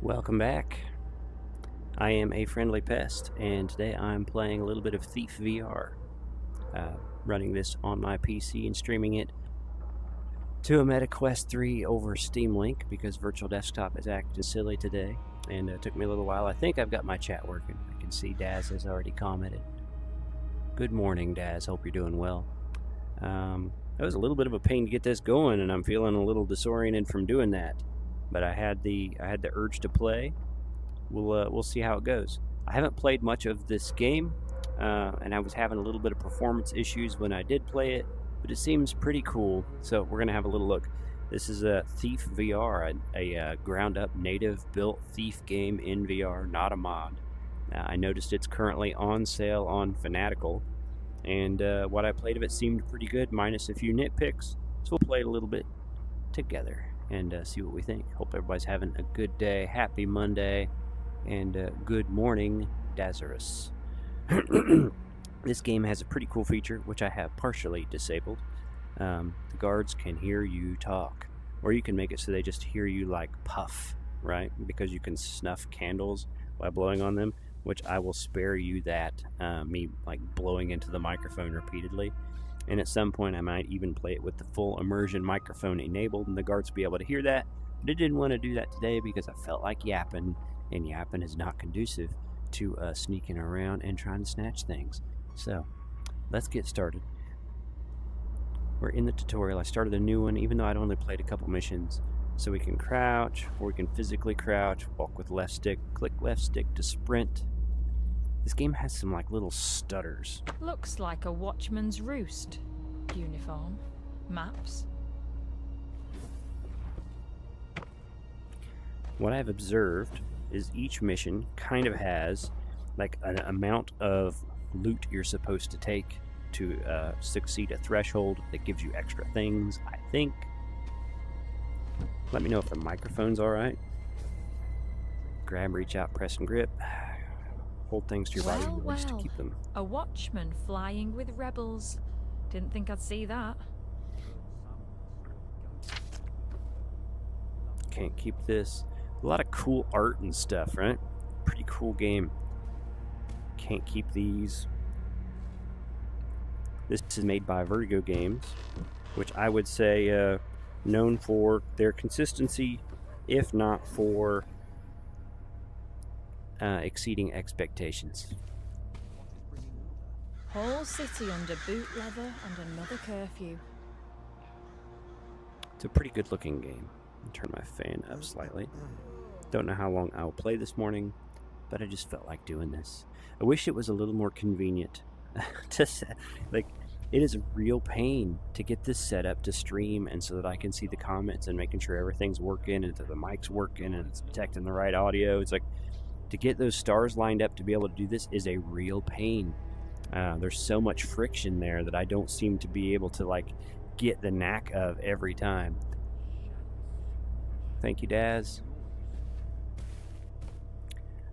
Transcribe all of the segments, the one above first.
Welcome back. I am aFriendly Pest, and today I'm playing a little bit of Thief VR. Running this on my PC and streaming it to a MetaQuest 3 over Steam Link because Virtual Desktop is acting silly today, and it took me a little while. I think I've got my chat working. I can see Daz has already commented. Good morning, Daz. Hope you're doing well. That was a little bit of a pain to get this going, and I'm feeling a little disoriented from doing that. But I had the urge to play. We'll see how it goes. I haven't played much of this game, and I was having a little bit of performance issues when I did play it, but it seems pretty cool. So we're gonna have a little look. This is a Thief VR, a ground-up native-built Thief game in VR, not a mod. I noticed it's currently on sale on Fanatical, and what I played of it seemed pretty good, minus a few nitpicks. So we'll play it a little bit together and see what we think. Hope everybody's having a good day. Happy Monday, and good morning, Dazarus. This game has a pretty cool feature, which I have partially disabled. The guards can hear you talk, or you can make it so they just hear you like puff, right? Because you can snuff candles by blowing on them, which I will spare you that, me like blowing into the microphone repeatedly. And at some point I might even play it with the full immersion microphone enabled, and the guards will be able to hear that. But I didn't want to do that today because I felt like yapping, and yapping is not conducive to sneaking around and trying to snatch things. So let's get started. We're in the tutorial. I started a new one, even though I'd only played a couple missions. So we can crouch, or we can physically crouch, walk with left stick, click left stick to sprint. This game has some like little stutters. Looks like a watchman's roost. Uniform. Maps. What I've observed is each mission kind of has like an amount of loot you're supposed to take to succeed a threshold that gives you extra things, I think. Let me know if the microphone's alright. Grab, reach out, press, and grip. Hold things to your body release to keep them. A watchman flying with rebels. Didn't think I'd see that. Can't keep this. A lot of cool art and stuff, right? Pretty cool game. Can't keep these. This is made by Vertigo Games, which I would say known for their consistency, if not for exceeding expectations. Whole city under boot leather and another curfew. It's a pretty good looking game. I'll turn my fan up slightly. Don't know how long I'll play this morning, but I just felt like doing this. I wish it was a little more convenient to set. Like, it is a real pain to get this set up to stream, and so that I can see the comments and making sure everything's working and that the mic's working and it's detecting the right audio. It's like, to get those stars lined up to be able to do this is a real pain. There's so much friction there that I don't seem to be able to like get the knack of every time. Thank you, Daz.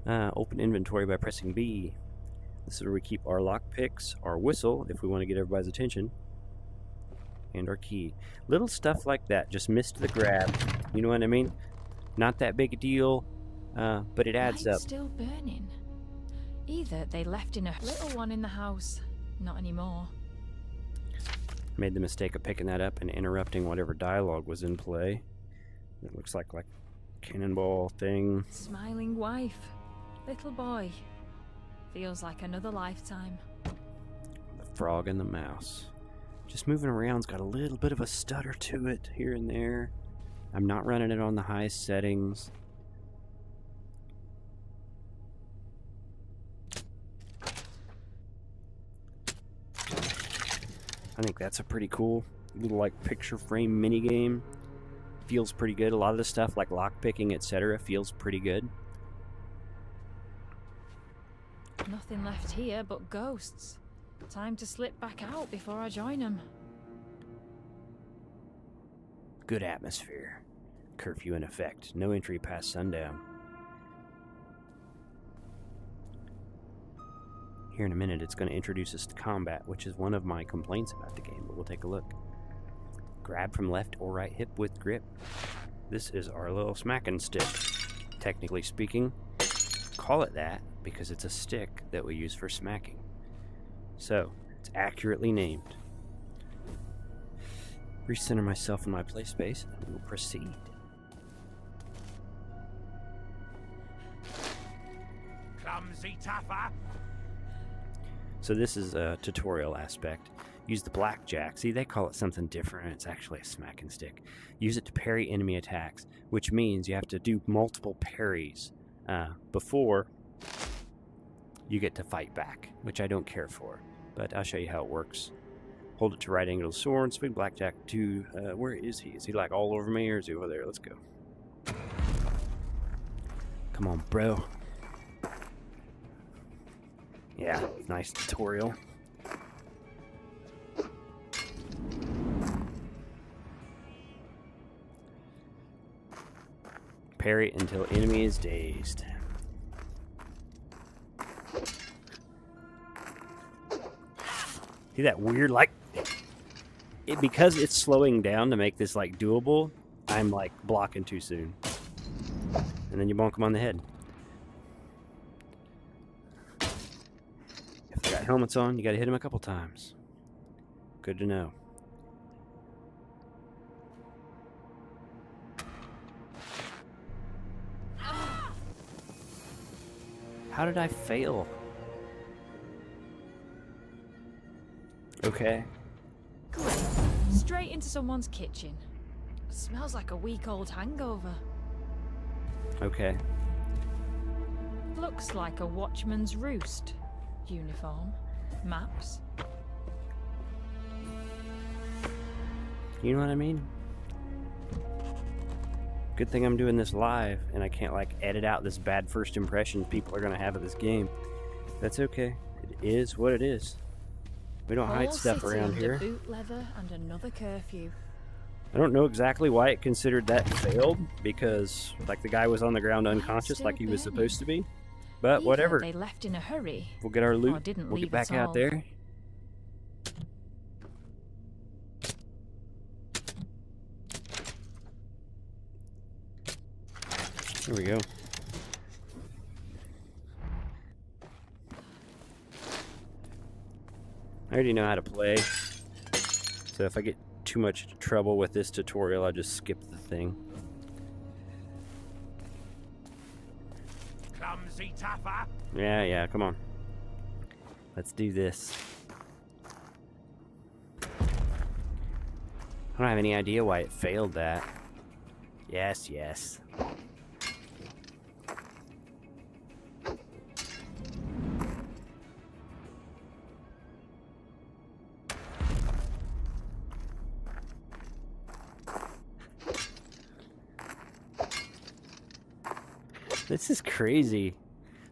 Open inventory by pressing B. This is where we keep our lockpicks, our whistle if we want to get everybody's attention, and our key. Little stuff like that, just missed the grab. You know what I mean? Not that big a deal. But it adds Light's up. Still burning. Either they left in a little one in the house. Not anymore. Made the mistake of picking that up and interrupting whatever dialogue was in play. It looks like cannonball thing. Smiling wife. Little boy. Feels like another lifetime. The frog and the mouse. Just moving around's got a little bit of a stutter to it here and there. I'm not running it on the highest settings. I think that's a pretty cool little like picture frame mini game. Feels pretty good. A lot of the stuff like lockpicking, etc. feels pretty good. Nothing left here but ghosts. Time to slip back out before I join them. Good atmosphere. Curfew in effect. No entry past sundown. Here in a minute, it's going to introduce us to combat, which is one of my complaints about the game, but we'll take a look. Grab from left or right hip with grip. This is our little smacking stick. technically speaking, call it that because it's a stick that we use for smacking. So, it's accurately named. Recenter myself in my play space, and we'll proceed. Clumsy tougher. So this is a tutorial aspect. Use the blackjack. See, they call it something different. It's actually a smacking stick. Use it to parry enemy attacks, which means you have to do multiple parries before you get to fight back, which I don't care for. But I'll show you how it works. Hold it to right angle of the sword. Swing blackjack to... where is he? Is he like all over me or is he over there? Let's go. Come on, bro. Yeah, nice tutorial. Parry until enemy is dazed. See that weird, like, because it's slowing down to make this like doable, I'm like blocking too soon. And then you bonk them on the head. If they got helmets on, you gotta hit them a couple times. Good to know. How did I fail? Okay. Great. Straight into someone's kitchen. Smells like a week-old hangover. Okay. Looks like a watchman's roost. Uniform. Maps. You know what I mean? Good thing I'm doing this live and I can't like edit out this bad first impression people are gonna have of this game. That's okay. It is what it is. We don't hide stuff around here. Boot leather and another curfew. I don't know exactly why it considered that failed, because like the guy was on the ground unconscious like he was supposed to be. But whatever. They left in a hurry. We'll get our loot. Didn't We'll leave get back at out all. there. There we go. I already know how to play, so if I get too much trouble with this tutorial, I'll just skip the thing. Clumsy tougher. Yeah, come on. Let's do this. I don't have any idea why it failed that. Yes. This is crazy.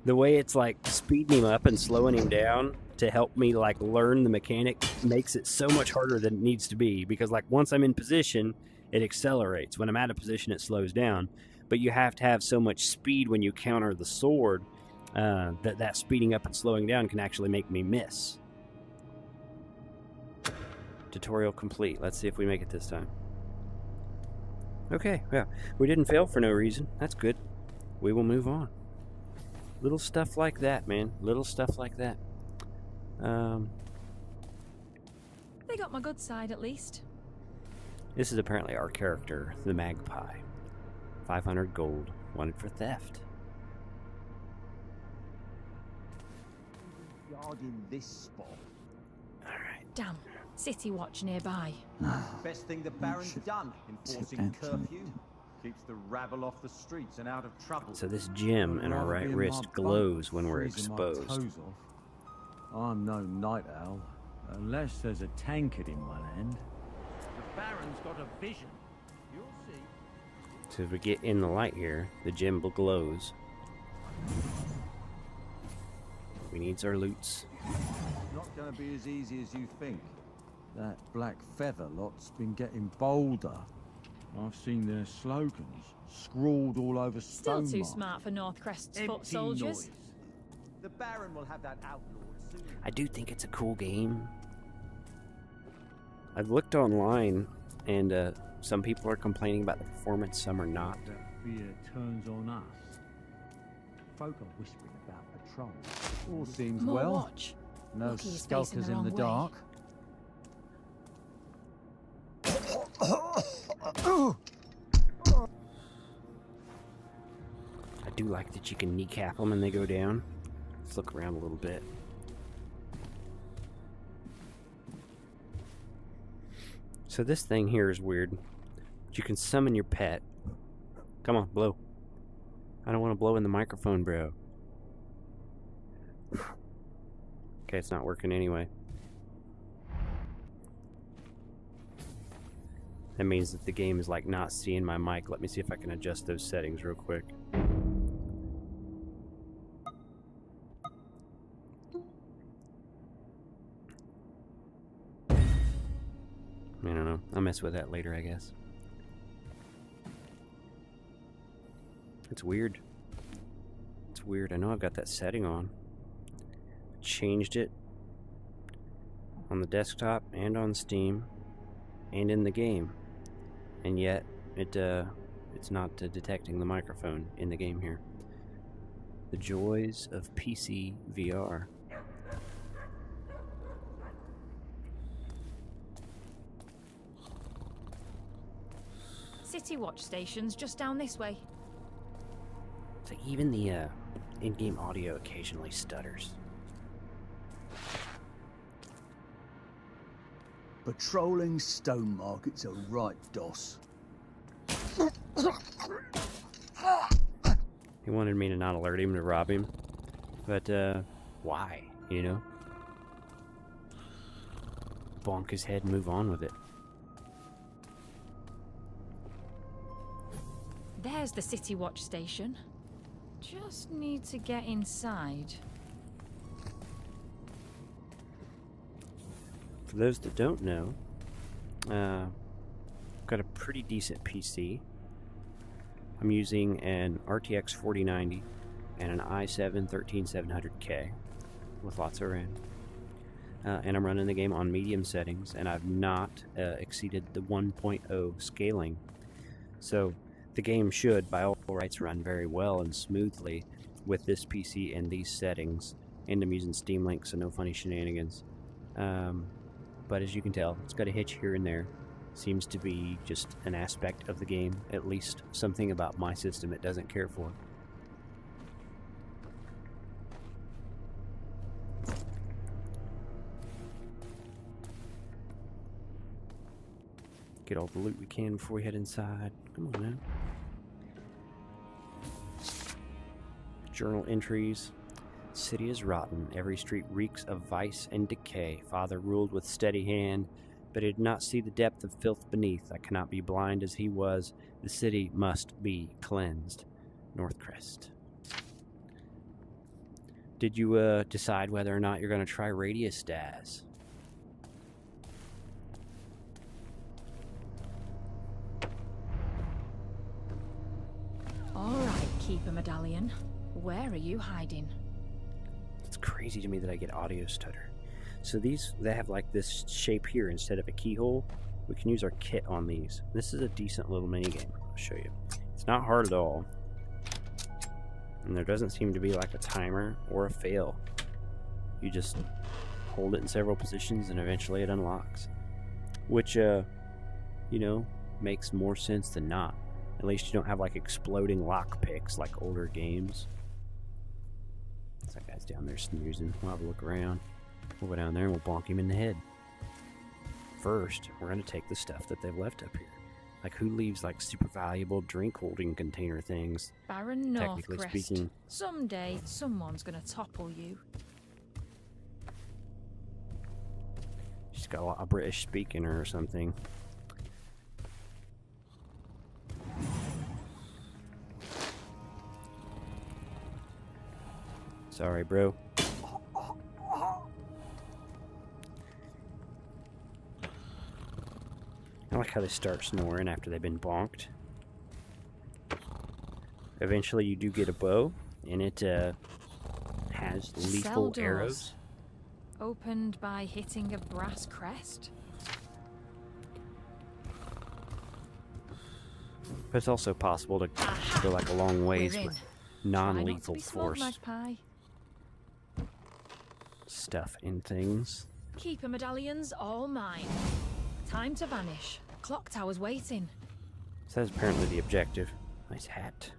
The way it's like speeding him up and slowing him down to help me like learn the mechanic makes it so much harder than it needs to be, because like once I'm in position, it accelerates. When I'm out of position, it slows down. But you have to have so much speed when you counter the sword that speeding up and slowing down can actually make me miss. Tutorial complete. Let's see if we make it this time. Okay, yeah, we didn't fail for no reason. That's good. We will move on. Little stuff like that, man. Little stuff like that. They got my good side at least. This is apparently our character, the Magpie. 500 gold, wanted for theft. Yard in this spot. Alright. Damn. City watch nearby. Best thing the Baron's done, enforcing curfew. Keeps the rabble off the streets and out of trouble. So this gem in our right wrist glows when we're exposed. I'm no night owl, unless there's a tankard in one end. The Baron's got a vision. You'll see. So if we get in the light here, the gem glows. We needs our loots. Not gonna be as easy as you think. That black feather lot's been getting bolder. I've seen their slogans scrawled all over Still stone too marks. smart for Northcrest's foot Empty soldiers. noise. The Baron will have that outlawed soon. I do think it's a cool game. I've looked online, and some people are complaining about the performance, some are not. That fear turns on us. Folk are whispering about patrol. All seems More well. watch. No Lucky he's facing skulkers the in wrong the way. dark. I do like that you can kneecap them and they go down. Let's look around a little bit. So this thing here is weird. You can summon your pet. Come on, blow. I don't want to blow in the microphone, bro. Okay, it's not working anyway. That means that the game is like not seeing my mic. Let me see if I can adjust those settings real quick. I don't know. I'll mess with that later, I guess. It's weird. It's weird. I know I've got that setting on. Changed it on the desktop and on Steam and in the game, and yet it's not detecting the microphone in the game here. The joys of PC VR. City watch station's just down this way. So even the in-game audio occasionally stutters. Patrolling stone markets are right, Doss. He wanted me to not alert him to rob him, but why, you know? Bonk his head and move on with it. There's the City watch station. Just need to get inside. For those that don't know, I've got a pretty decent PC. I'm using an RTX 4090 and an i7 13700K with lots of RAM. And I'm running the game on medium settings, and I've not exceeded the 1.0 scaling. So the game should, by all rights, run very well and smoothly with this PC and these settings. And I'm using Steam Link, so no funny shenanigans. But as you can tell, it's got a hitch here and there. Seems to be just an aspect of the game, at least something about my system it doesn't care for. Get all the loot we can before we head inside. Come on now. Journal entries. City is rotten. Every street reeks of vice and decay. Father ruled with steady hand, but he did not see the depth of filth beneath. I cannot be blind as he was. The city must be cleansed. Northcrest. Did you decide whether or not you're going to try Radius Daz? All right, Keeper Medallion. Where are you hiding? It's crazy to me that I get audio stutter. So these, they have like this shape here instead of a keyhole. We can use our kit on these. This is a decent little mini game. I'll show you. It's not hard at all. And there doesn't seem to be like a timer or a fail. You just hold it in several positions and eventually it unlocks. Which, you know, makes more sense than not. At least you don't have like exploding lockpicks like older games. That guy's down there snoozing. We'll have a look around. We'll go down there and we'll bonk him in the head. First, we're going to take the stuff that they've left up here. Like, who leaves like super valuable drink holding container things? Baron Technically Northcrest. speaking. Someday, someone's gonna topple you. She's got a lot of British speak in her or something. Sorry, bro. I like how they start snoring after they've been bonked. Eventually you do get a bow, and it has Cell lethal doors. arrows. Opened by hitting a brass crest? But it's also possible to go like a long ways We're in. with non-lethal be smug, force Magpie. stuff in things. Keeper medallions, all mine. Time to vanish. Clock tower's waiting. So that's apparently the objective. Nice hat.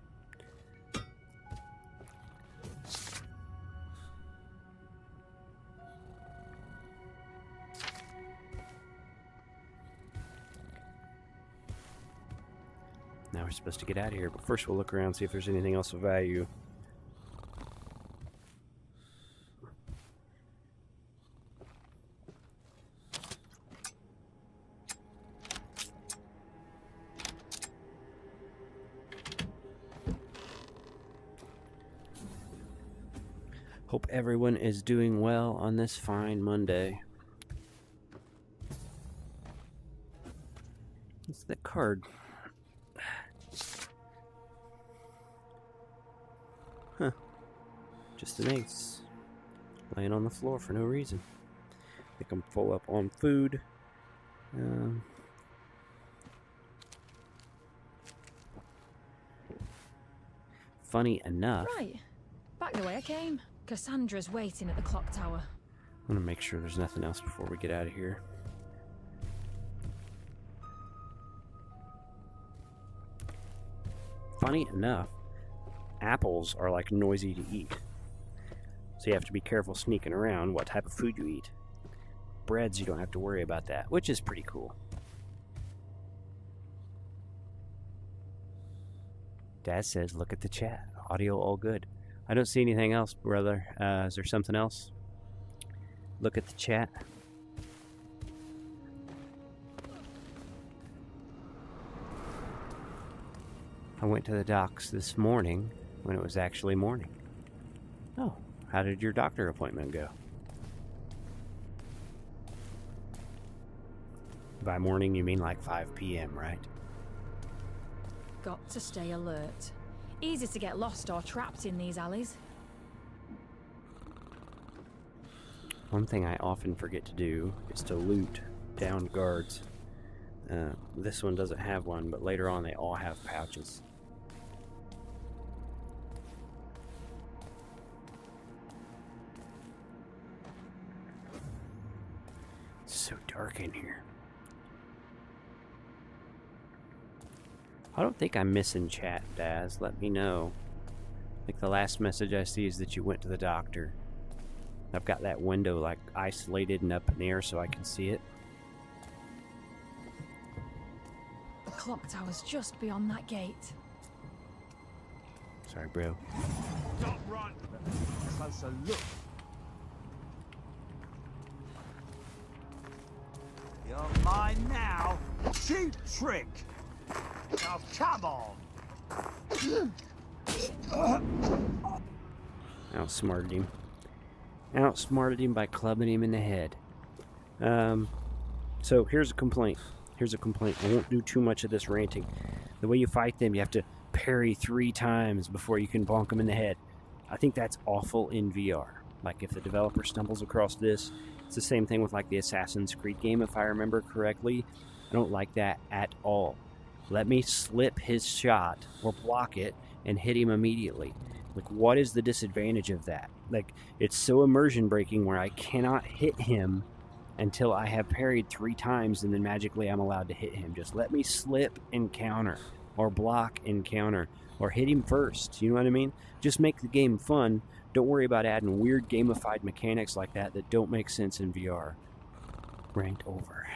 Now we're supposed to get out of here, but first we'll look around and see if there's anything else of value. Hope everyone is doing well on this fine Monday. What's that card? Huh. Just an ace. Laying on the floor for no reason. I think I'm full up on food. Funny enough. Right. Back the way I came. Cassandra's waiting at the clock tower. I'm gonna make sure there's nothing else before we get out of here. Funny enough, apples are like noisy to eat. So you have to be careful sneaking around what type of food you eat. Breads, you don't have to worry about that, which is pretty cool. Dad says, look at the chat. Audio all good. I don't see anything else, brother. Is there something else? Look at the chat. I went to the docks this morning when it was actually morning. Oh, how did your doctor appointment go? By morning, you mean like 5 p.m., right? Got to stay alert. Easy to get lost or trapped in these alleys. One thing I often forget to do is to loot downed guards. This one doesn't have one, but later on they all have pouches. It's so dark in here. I don't think I'm missing chat, Daz. Let me know. Like the last message I see is that you went to the doctor. I've got that window like isolated and up in the air so I can see it. The clock tower's just beyond that gate. Sorry, bro. Stop run! Closer look. You're mine now. Cheap trick. Now come on. Outsmarted him. Outsmarted him by clubbing him in the head. So here's a complaint. I won't do too much of this ranting. The way you fight them, you have to parry 3 times before you can bonk them in the head. I think that's awful in VR. Like if the developer stumbles across this, it's the same thing with like the Assassin's Creed game, if I remember correctly. I don't like that at all. Let me slip his shot or block it and hit him immediately. Like, what is the disadvantage of that? Like, it's so immersion breaking where I cannot hit him until I have parried 3 times and then magically I'm allowed to hit him. Just let me slip and counter or block and counter or hit him first. You know what I mean? Just make the game fun. Don't worry about adding weird gamified mechanics like that that don't make sense in VR. Rant over.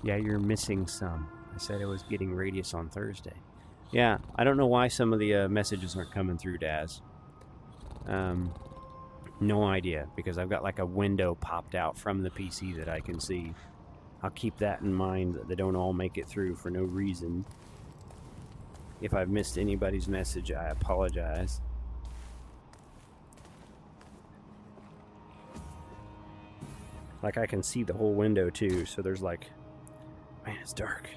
Yeah, you're missing some. I said I was getting Radius on Thursday. Yeah, I don't know why some of the messages aren't coming through, Daz. No idea, because I've got like a window popped out from the PC that I can see. I'll keep that in mind, that they don't all make it through for no reason. If I've missed anybody's message, I apologize. Like, I can see the whole window too, so there's like... Man, it's dark.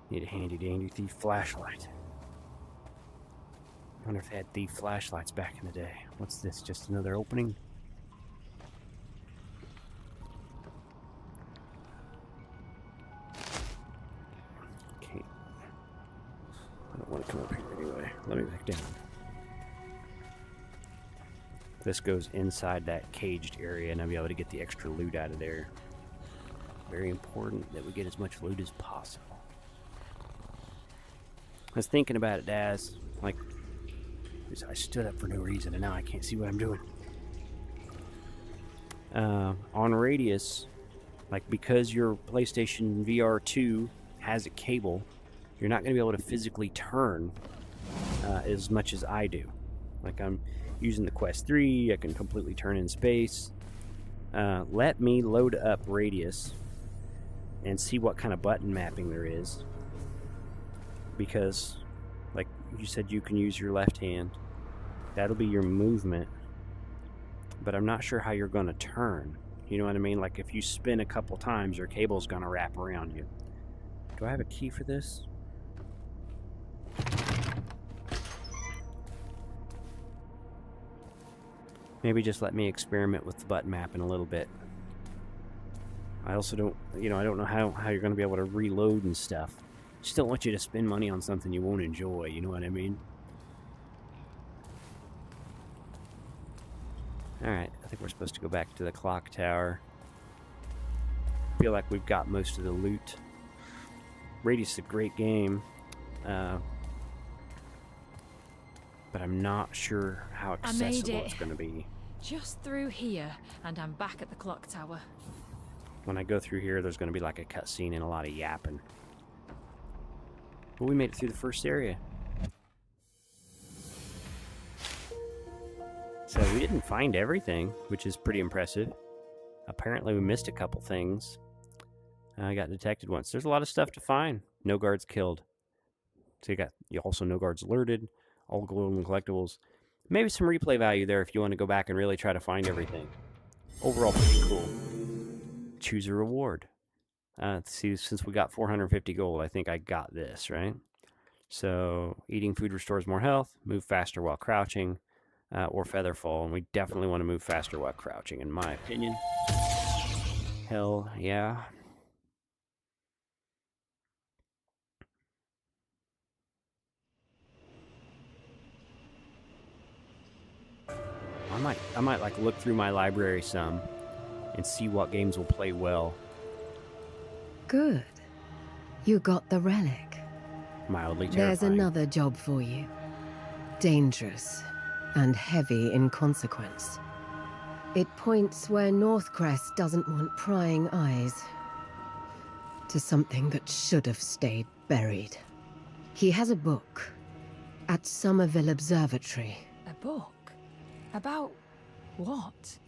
Need a handy dandy thief flashlight. I wonder if they had thief flashlights back in the day. What's this? Just another opening? come up here anyway. Let me back down. This goes inside that caged area, and I'll be able to get the extra loot out of there. Very important that we get as much loot as possible. I was thinking about it, Daz. Like, I stood up for no reason, and now I can't see what I'm doing. On Radius, like, because your PlayStation VR 2 has a cable, you're not going to be able to physically turn as much as I do. Like, I'm using the Quest 3, I can completely turn in space. Let me load up Radius and see what kind of button mapping there is. Because, like you said, you can use your left hand. That'll be your movement. But I'm not sure how you're going to turn. You know what I mean? Like, if you spin a couple times, your cable's going to wrap around you. Do I have a key for this? Maybe just let me experiment with the button mapping a little bit. I also don't, I don't know how you're going to be able to reload and stuff. Just don't want you to spend money on something you won't enjoy, you know what I mean? Alright, I think we're supposed to go back to the clock tower. Feel like we've got most of the loot. Radius is a great game. But I'm not sure how accessible it's going to be. Just through here, and I'm back at the clock tower. When I go through here, there's going to be like a cutscene and a lot of yapping. But we made it through the first area. So we didn't find everything, which is pretty impressive. Apparently we missed a couple things. I got detected once. There's a lot of stuff to find. No guards killed. So you also no guards alerted. All golden collectibles. Maybe some replay value there if you want to go back and really try to find everything. Overall, pretty cool. Choose a reward. See, since we got 450 gold, I think I got this, right? So, eating food restores more health, move faster while crouching, or feather fall. And we definitely want to move faster while crouching, in my opinion. Hell yeah. I might like look through my library some and see what games will play well. Good. You got the relic. Mildly terrifying. There's another job for you. Dangerous and heavy in consequence. It points where Northcrest doesn't want prying eyes. To something that should have stayed buried. He has a book at Somerville Observatory. A book? About what?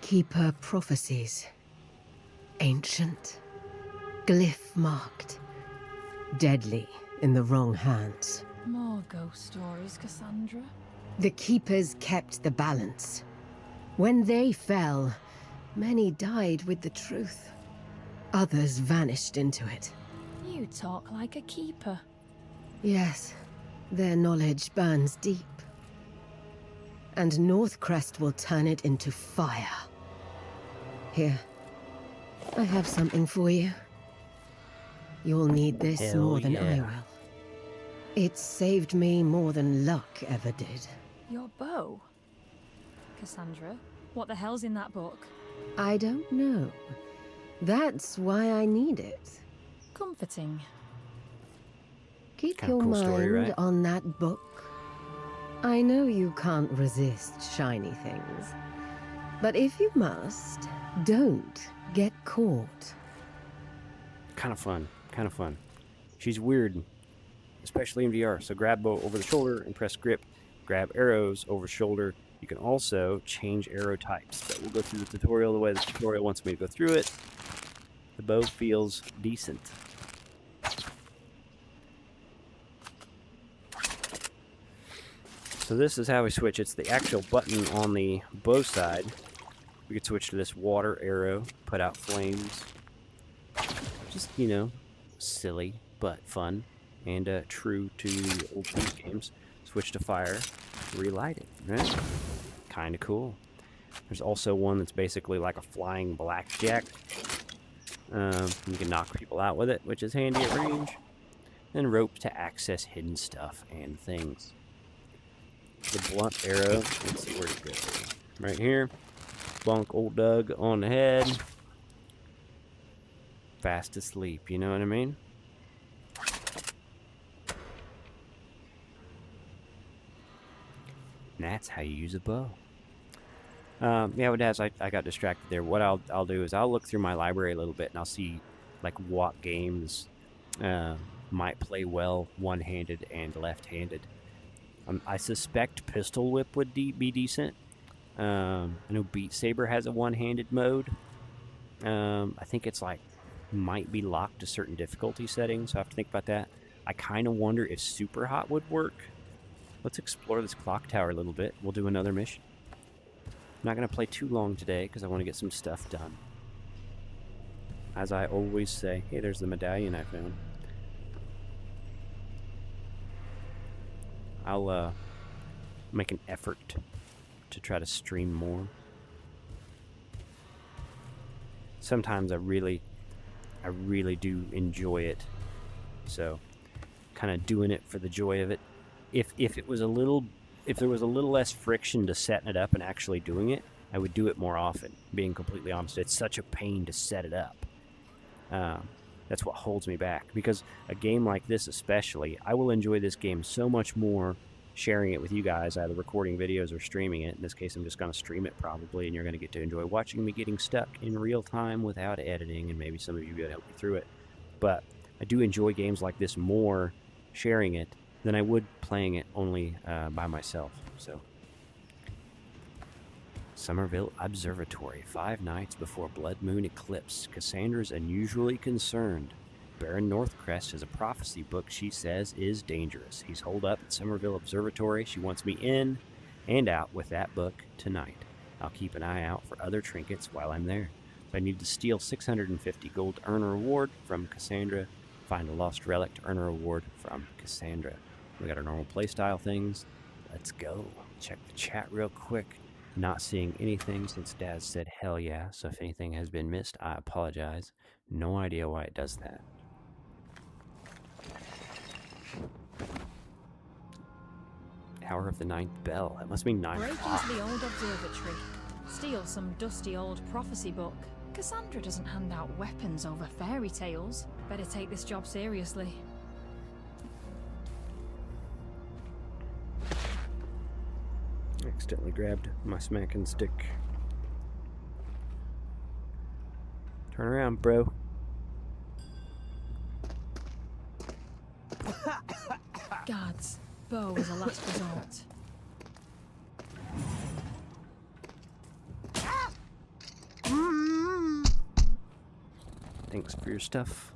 Keeper prophecies. Ancient. Glyph marked. Deadly in the wrong hands. More ghost stories, Cassandra? The Keepers kept the balance. When they fell, many died with the truth. Others vanished into it. You talk like a keeper. Yes, their knowledge burns deep. And Northcrest will turn it into fire. Here, I have something for you. You'll need this Hell more than I yeah. will. It saved me more than luck ever did. Your bow? Cassandra, what the hell's in that book? I don't know. That's why I need it. Comforting. Keep Kinda your cool mind story, right? on that book. I know you can't resist shiny things. But if you must, don't get caught. Kind of fun. Kind of fun. She's weird, especially in VR. So grab bow over the shoulder and press grip. Grab arrows over shoulder. You can also change arrow types. But we'll go through the tutorial the way the tutorial wants me to go through it. The bow feels decent. So this is how we switch. It's the actual button on the bow side. We could switch to this water arrow, put out flames. Just, silly, but fun. And true to the old Pest games. Switch to fire, relight it, right? Kinda cool. There's also one that's basically like a flying blackjack. You can knock people out with it, which is handy at range. and rope to access hidden stuff and things. The blunt arrow, let's see where it goes. Right here. Bonk old Doug on the head. Fast asleep, you know what I mean? And that's how you use a bow. Yeah, but as I got distracted there, what I'll do is I'll look through my library a little bit and I'll see like what games might play well one-handed and left-handed. I suspect Pistol Whip would be decent. I know Beat Saber has a one-handed mode. I think it's like might be locked to certain difficulty settings, so I have to think about that. I kind of wonder if Super Hot would work. Let's explore this clock tower a little bit. We'll do another mission. I'm not going to play too long today because I want to get some stuff done. As I always say, hey, there's the medallion I found. I'll make an effort to try to stream more. Sometimes I really do enjoy it. So, kind of doing it for the joy of it. If there was a little less friction to setting it up and actually doing it, I would do it more often. Being completely honest, it's such a pain to set it up. That's what holds me back. Because a game like this especially, I will enjoy this game so much more sharing it with you guys, either recording videos or streaming it. In this case, I'm just going to stream it probably, and you're going to get to enjoy watching me getting stuck in real time without editing, and maybe some of you will help me through it. But I do enjoy games like this more sharing it than I would playing it only by myself. So, Somerville Observatory. 5 nights before Blood Moon Eclipse. Cassandra's unusually concerned. Baron Northcrest has a prophecy book she says is dangerous. He's holed up at Somerville Observatory. She wants me in and out with that book tonight. I'll keep an eye out for other trinkets while I'm there. So I need to steal 650 gold to earn a reward from Cassandra. Find a lost relic to earn a reward from Cassandra. We got our normal playstyle things. Let's go. Check the chat real quick. Not seeing anything since Dad said hell yeah, so if anything has been missed, I apologize. No idea why it does that. Hour of the Ninth Bell. That must mean 9 Break o'clock. into the old observatory. Steal some dusty old prophecy book. Cassandra doesn't hand out weapons over fairy tales. Better take this job seriously. Accidentally grabbed my smacking stick. Turn around, bro. Guards, bow is a last resort. Thanks for your stuff.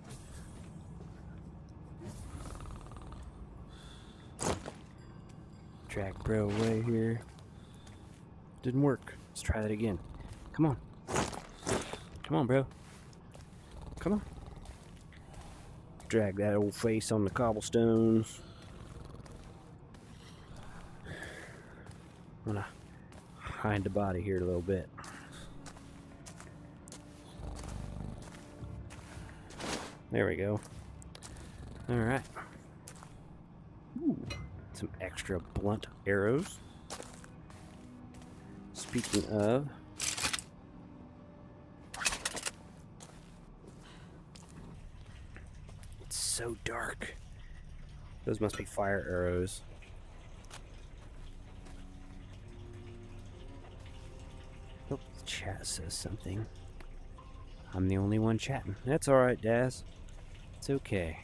Drag bro away here. Didn't work. Let's try that again. Come on. Come on, bro. Come on. Drag that old face on the cobblestones. I'm gonna hide the body here a little bit. There we go. Alright. Ooh, some extra blunt arrows. Speaking of, it's so dark. Those must be fire arrows. Oh, the chat says something. I'm the only one chatting. That's alright, Daz. It's okay.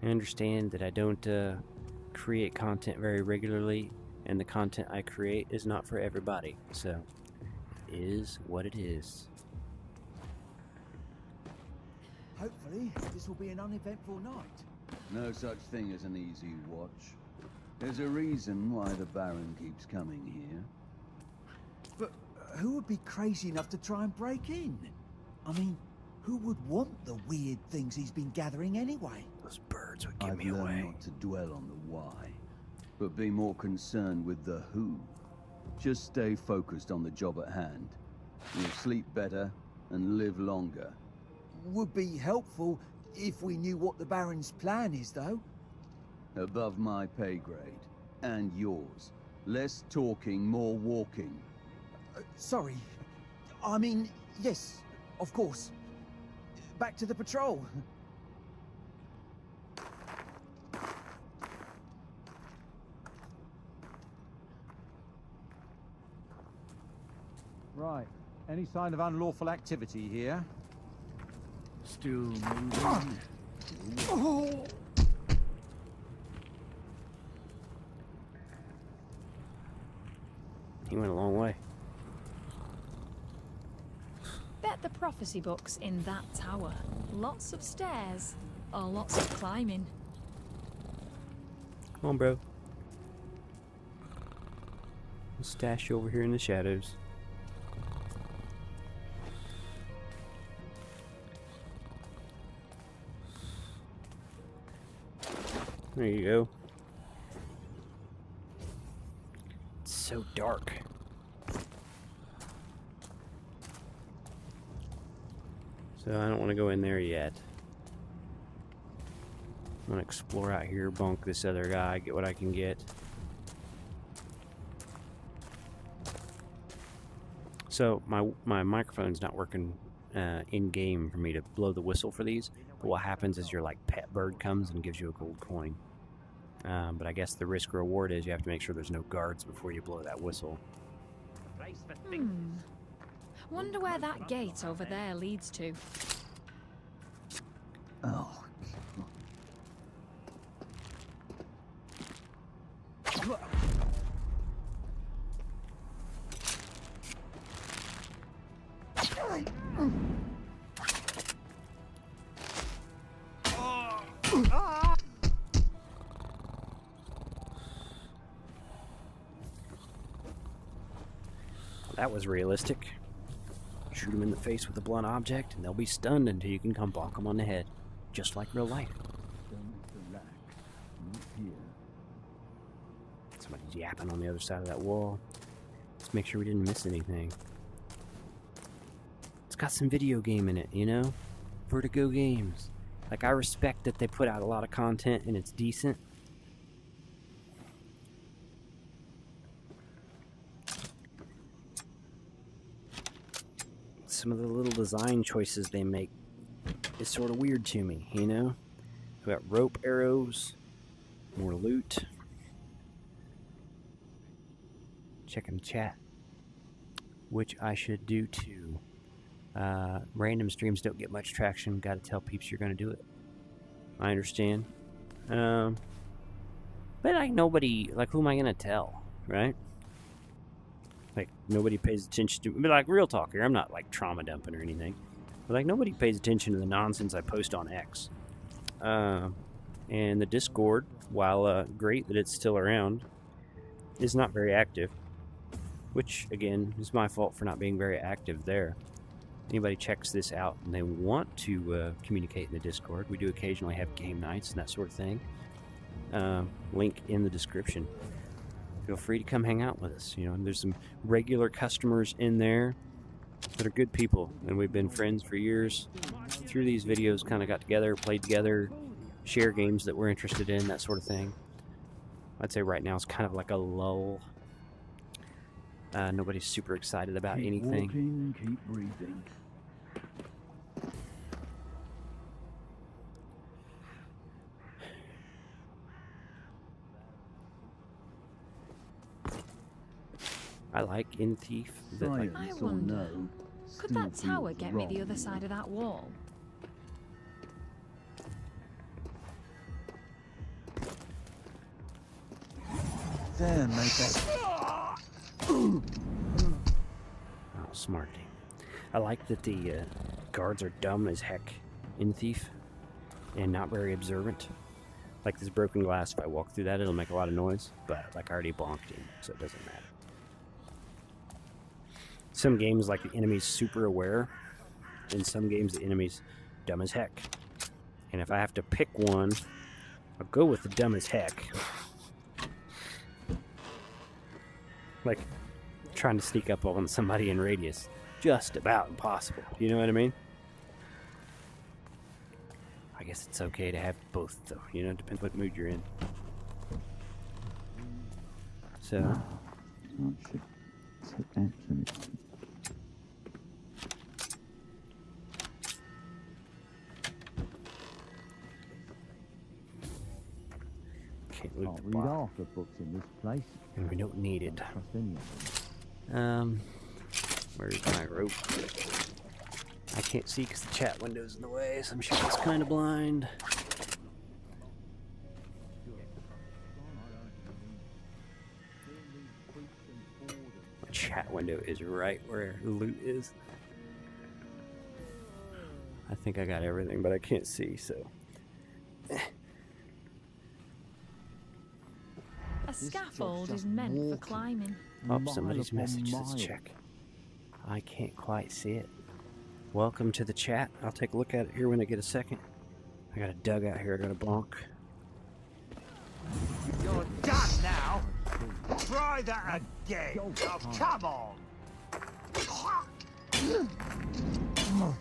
I understand that I don't create content very regularly, and the content I create is not for everybody, so it is what it is. Hopefully, this will be an uneventful night. No such thing as an easy watch. There's a reason why the Baron keeps coming here. But who would be crazy enough to try and break in? I mean, who would want the weird things he's been gathering anyway? Those birds would give I've me learned away. not to dwell on the why, but be more concerned with the who. Just stay focused on the job at hand. You'll sleep better and live longer. Would be helpful if we knew what the Baron's plan is, though. Above my pay grade. And yours. Less talking, more walking. Sorry. I mean, yes, of course. Back to the patrol. Right. Any sign of unlawful activity here? Still moving. Oh. He went a long way. Bet the prophecy book's in that tower. Lots of stairs. Or lots of climbing. Come on, bro. I'll stash you over here in the shadows. There you go. It's so dark. So I don't want to go in there yet. I'm gonna explore out here, bunk this other guy, get what I can get. So my microphone's not working in game for me to blow the whistle for these. But what happens is your like pet bird comes and gives you a gold coin. But I guess the risk reward is you have to make sure there's no guards before you blow that whistle. Wonder where that gate over there leads to. Oh. That was realistic. Shoot them in the face with a blunt object, and they'll be stunned until you can come bonk them on the head, just like real life. Somebody's yapping on the other side of that wall. Let's make sure we didn't miss anything. It's got some video game in it, you know? Vertigo games. Like, I respect that they put out a lot of content and it's decent. Some of the little design choices they make is sort of weird to me, you know? We got rope arrows, more loot. Checking chat, which I should do too. Random streams don't get much traction. Got to tell peeps you're going to do it. I understand. But like nobody, like who am I going to tell, right? Like nobody pays attention to, but like real talk here, I'm not like trauma dumping or anything. But like nobody pays attention to the nonsense I post on X. And the Discord, while great that it's still around, is not very active. Which, again, is my fault for not being very active there. Anybody checks this out and they want to communicate in the Discord, we do occasionally have game nights and that sort of thing. Link in the description. Feel free to come hang out with us. You know, and there's some regular customers in there that are good people, and we've been friends for years. Through these videos, kind of got together, played together, share games that we're interested in, that sort of thing. I'd say right now it's kind of like a lull. Nobody's super excited about anything. Walking, keep breathing. I like in Thief that like, I wonder, could that tower get me the other side of that wall? There, mate. oh, smart team. I like that the guards are dumb as heck in Thief and not very observant. Like this broken glass, if I walk through that, it'll make a lot of noise, but like I already bonked him, so it doesn't matter. Some games, like the enemy's super aware. In some games, the enemy's dumb as heck. And if I have to pick one, I'll go with the dumb as heck. Like, trying to sneak up on somebody in radius. Just about impossible. You know what I mean? I guess it's okay to have both, though. You know, it depends what mood you're in. So. Can't loot the read block. half the books in this place. And we don't need it. Trust any of them. Where's my rope? I can't see because the chat window's in the way, so I'm sure it's kind of blind. My chat window is right where the loot is. I think I got everything, but I can't see, so. A scaffold is meant for climbing. Oh, somebody's message. Let's check. I can't quite see it. Welcome to the chat. I'll take a look at it here when I get a second. I got a dugout here. I got a bonk. You're done now. Try that again. Oh, come on.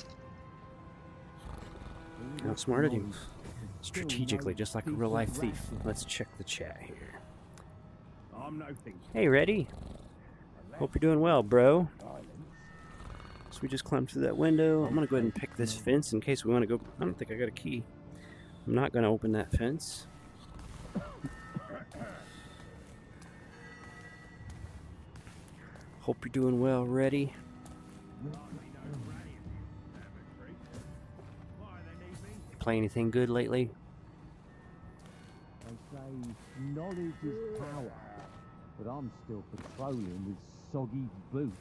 Outsmarted him. Strategically, just like a real life thief. Let's check the chat here. Hey, ready? Hope you're doing well, bro. So we just climbed through that window. I'm gonna go ahead and pick this fence in case we want to go. I don't think I got a key. I'm not gonna open that fence. Hope you're doing well, ready? Play anything good lately? They say knowledge is power, but I'm still patrolling with soggy boots.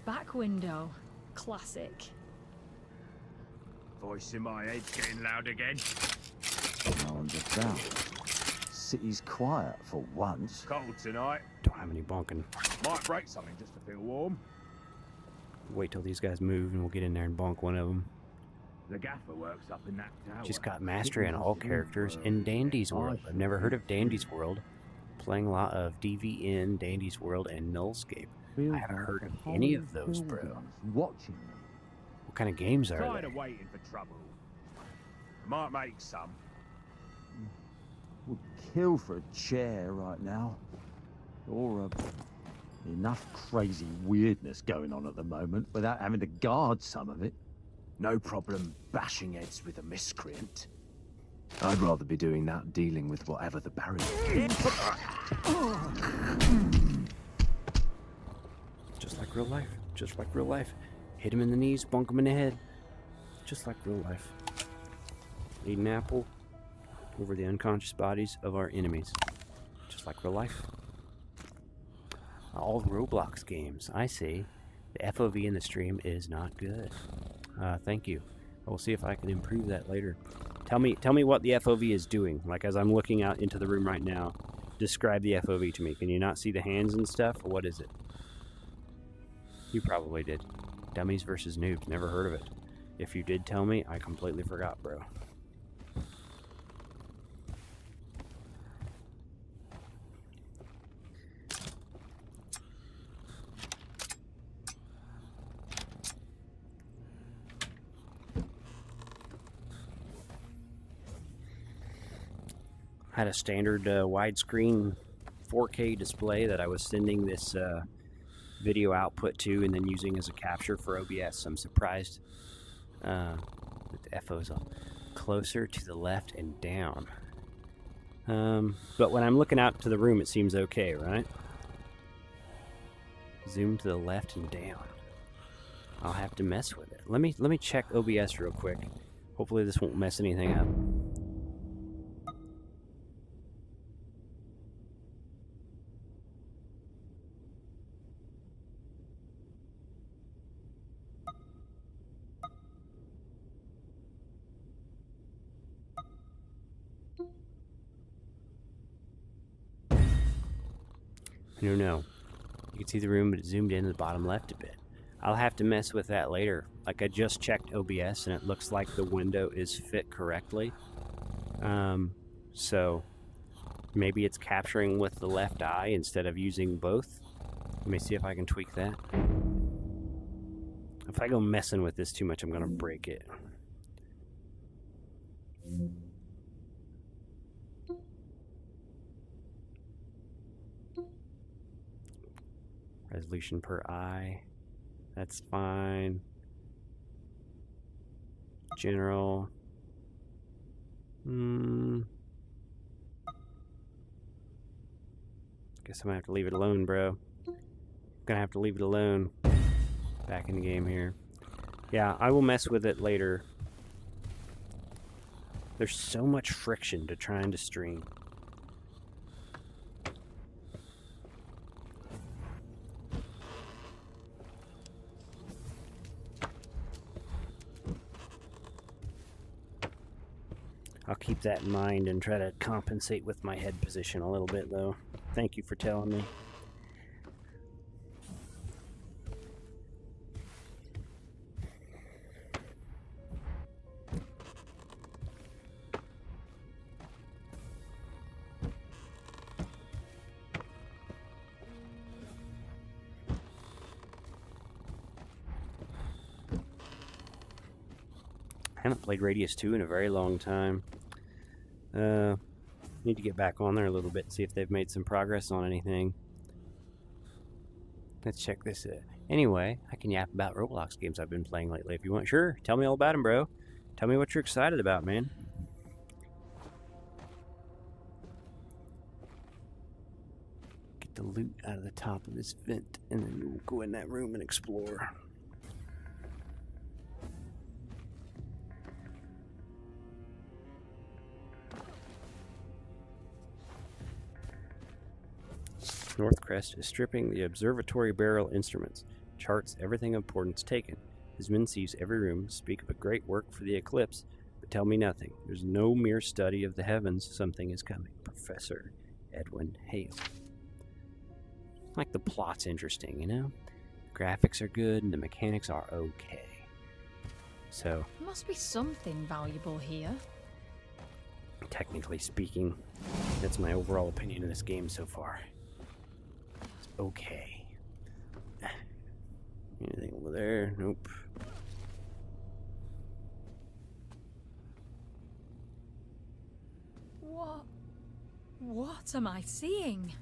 Back window. Classic. Voice in my head's getting loud again. No one's about. City's quiet for once. Cold tonight. Don't have any bonking. Might break something just to feel warm. Wait till these guys move and we'll get in there and bonk one of them. The gaffer works up in that tower. Just got mastery on all characters in Dandy's World. I've never heard of Dandy's World. Playing a lot of DVN, Dandy's World, and Nullscape. I haven't heard of any of those, bro. Watching them. What kind of games are Tired they? of waiting for trouble. Might make some. Would kill for a chair right now. Or enough crazy weirdness going on at the moment without having to guard some of it. No problem bashing heads with a miscreant. I'd rather be doing that dealing with whatever the barrier is. Just like real life. Just like real life. Hit him in the knees, bonk him in the head. Just like real life. Eat an apple over the unconscious bodies of our enemies. Just like real life. All Roblox games, I see. The FOV in the stream is not good. Thank you. I will see if I can improve that later. Tell me what the FOV is doing. Like as I'm looking out into the room right now, describe the FOV to me. Can you not see the hands and stuff? Or what is it? You probably did. Dummies versus noobs. Never heard of it. If you did tell me, I completely forgot, bro. Had a standard widescreen 4K display that I was sending this video output to and then using as a capture for OBS. I'm surprised that the FO's closer to the left and down. But when I'm looking out to the room, it seems okay, right? Zoom to the left and down. I'll have to mess with it. Let me check OBS real quick. Hopefully this won't mess anything up. No. You can see the room, but it zoomed in to the bottom left a bit. I'll have to mess with that later. Like I just checked OBS and it looks like the window is fit correctly. So maybe it's capturing with the left eye instead of using both. Let me see if I can tweak that. If I go messing with this too much, I'm gonna break it. Resolution per eye. That's fine. General. Guess I'm gonna have to leave it alone, bro. Gonna have to leave it alone. Back in the game here. Yeah, I will mess with it later. There's so much friction to trying to stream. I'll keep that in mind and try to compensate with my head position a little bit, though. Thank you for telling me. I haven't played Radius 2 in a very long time. Need to get back on there a little bit and see if they've made some progress on anything. Let's check this out. Anyway, I can yap about Roblox games I've been playing lately if you want. Sure, tell me all about them, bro. Tell me what you're excited about, man. Get the loot out of the top of this vent, and then we'll go in that room and explore. Northcrest is stripping the observatory barrel instruments, charts everything of importance taken. His men seize every room, speak of a great work for the eclipse, but tell me nothing. There's no mere study of the heavens. Something is coming. Professor Edwin Hale. Like the plot's interesting, you know? Graphics are good and the mechanics are okay. So, Must be something valuable here. technically speaking, that's my overall opinion of this game so far. Okay. Anything over there? Nope. What am I seeing?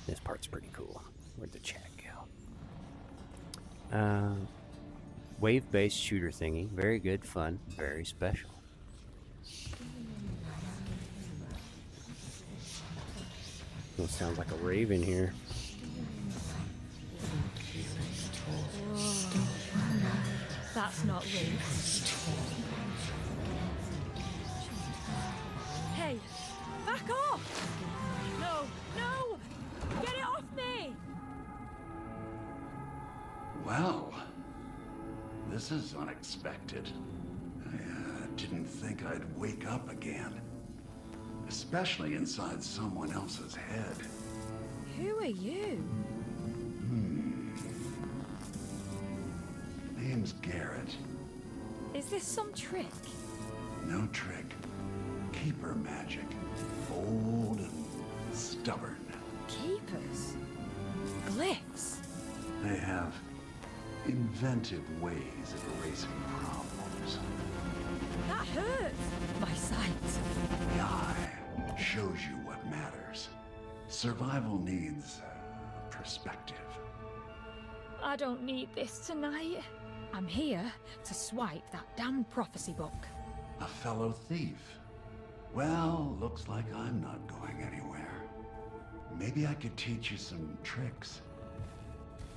This part's pretty cool. Where'd the chat go? Wave-based shooter thingy. Very good, fun, very special. It sounds like a rave in here. That's not real. Hey, back off! No! Get it off me! Well, this is unexpected. I didn't think I'd wake up again. Especially inside someone else's head. Who are you? Name's Garrett. Is this some trick? No trick. Keeper magic. Old and stubborn. Keepers? Glyphs? They have inventive ways of erasing problems. That hurts! My sight. The eye shows you what matters. Survival needs perspective. I don't need this tonight. I'm here to swipe that damn prophecy book. A fellow thief. Well, looks like I'm not going anywhere. Maybe I could teach you some tricks.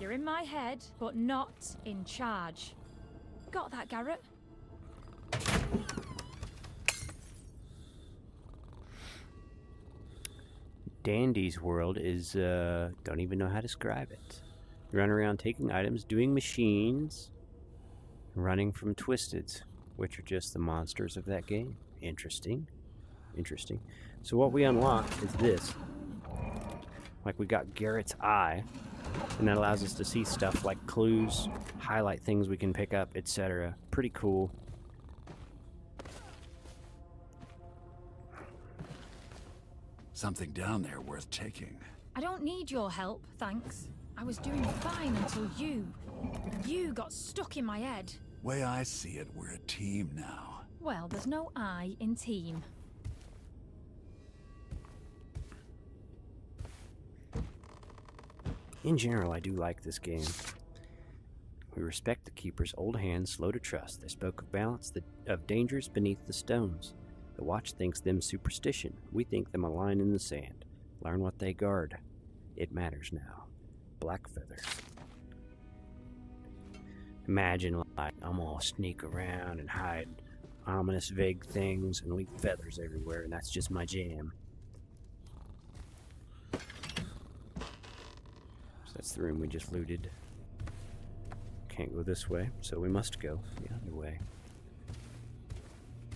You're in my head, but not in charge. Got that, Garrett? Dandy's world is, don't even know how to describe it. You run around taking items, doing machines, running from Twisteds, which are just the monsters of that game. Interesting. Interesting. So what we unlock is this. Like we got Garrett's eye, and that allows us to see stuff like clues, highlight things we can pick up, etc. Pretty cool. Something down there worth taking. I don't need your help, thanks. I was doing fine until you got stuck in my head. Way I see it, we're a team now. Well, there's no I in team. In general, I do like this game. We respect the keepers, old hands, slow to trust. They spoke of balance, of dangers beneath the stones. The watch thinks them superstition. We think them a line in the sand. Learn what they guard. It matters now. Black feather. Imagine, like, I'm gonna sneak around and hide ominous, vague things and leave feathers everywhere, and that's just my jam. So that's the room we just looted. Can't go this way, so we must go the other way.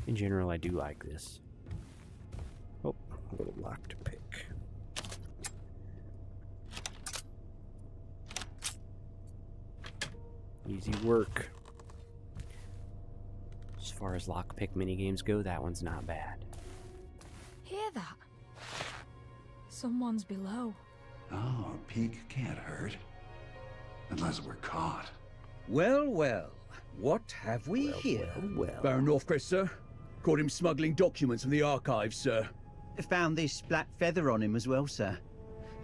In general, I do like this. Oh, a little lock to pick. Easy work. As far as lockpick minigames go, that one's not bad. Hear that? Someone's below. Oh, a peek can't hurt. Unless we're caught. Well, well. What have we here? Well. Baron Northcrest, sir. Caught him smuggling documents from the archives, sir. Found this black feather on him as well, sir.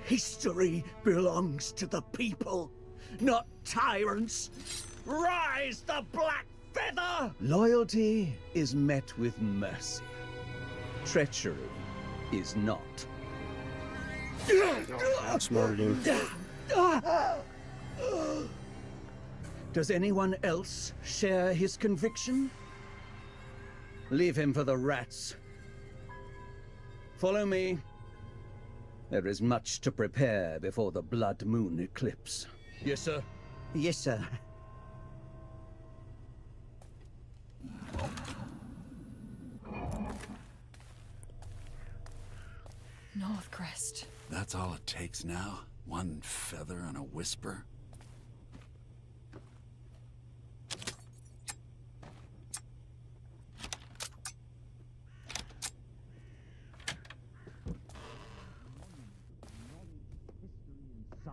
History belongs to the people, not tyrants. Rise the black feather! Loyalty is met with mercy. Treachery is not. Outsmarted him. Does anyone else share his conviction? Leave him for the rats. Follow me. There is much to prepare before the blood moon eclipse. Yes, sir? Yes, sir. Northcrest. That's all it takes now? One feather and a whisper?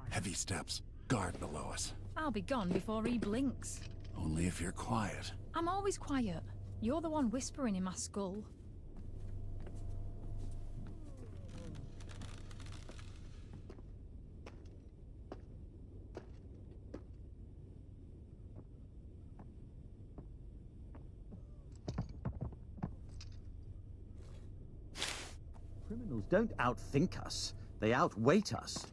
Heavy steps. Guard below us. I'll be gone before he blinks. Only if you're quiet. I'm always quiet. You're the one whispering in my skull. Criminals don't outthink us. They outweight us.